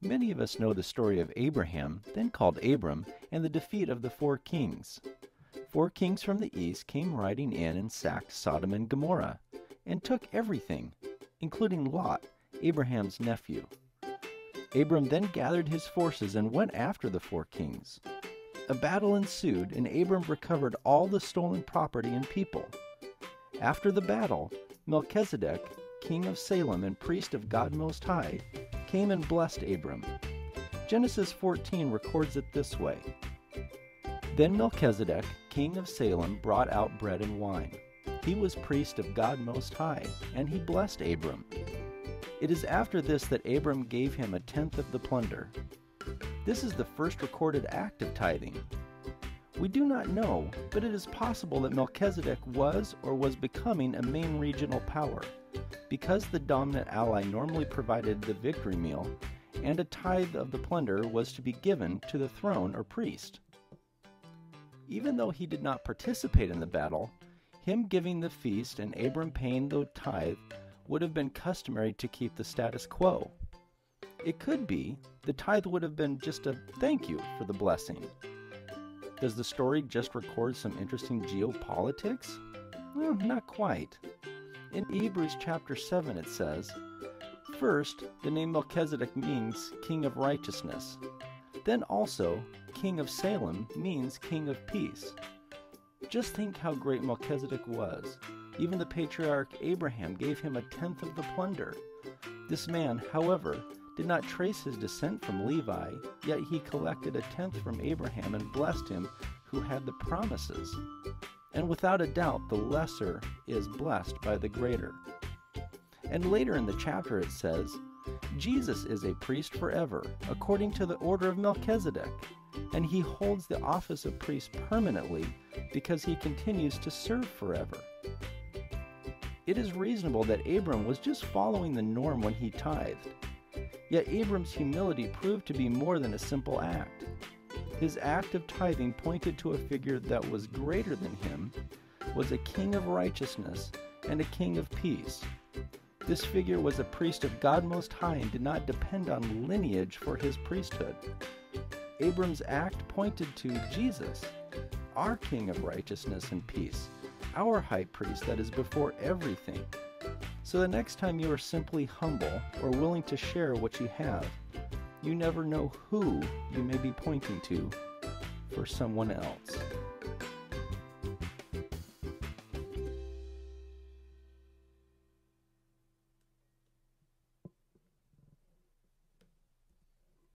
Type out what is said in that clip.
Many of us know the story of Abraham, then called Abram, and the defeat of the four kings. Four kings from the east came riding in and sacked Sodom and Gomorrah, and took everything, including Lot, Abraham's nephew. Abram then gathered his forces and went after the four kings. A battle ensued, and Abram recovered all the stolen property and people. After the battle, Melchizedek, king of Salem and priest of God Most High, came and blessed Abram. Genesis 14 records it this way. Then Melchizedek, king of Salem, brought out bread and wine. He was priest of God Most High, and he blessed Abram. It is after this that Abram gave him a tenth of the plunder. This is the first recorded act of tithing. We do not know, but it is possible that Melchizedek was or was becoming a main regional power, because the dominant ally normally provided the victory meal, and a tithe of the plunder was to be given to the throne or priest. Even though he did not participate in the battle, him giving the feast and Abram paying the tithe would have been customary to keep the status quo. It could be the tithe would have been just a thank you for the blessing. Does the story just record some interesting geopolitics? Well, not quite. In Hebrews chapter 7 it says, first, the name Melchizedek means king of righteousness. Then also, king of Salem means king of peace. Just think how great Melchizedek was. Even the patriarch Abraham gave him a tenth of the plunder. This man, however, did not trace his descent from Levi, yet he collected a tenth from Abraham and blessed him who had the promises. And without a doubt, the lesser is blessed by the greater. And later in the chapter it says, Jesus is a priest forever, according to the order of Melchizedek, and he holds the office of priest permanently because he continues to serve forever. It is reasonable that Abram was just following the norm when he tithed. Yet Abram's humility proved to be more than a simple act. His act of tithing pointed to a figure that was greater than him, was a king of righteousness and a king of peace. This figure was a priest of God Most High and did not depend on lineage for his priesthood. Abram's act pointed to Jesus, our king of righteousness and peace, our high priest that is before everything. So the next time you are simply humble or willing to share what you have, you never know who you may be pointing to for someone else.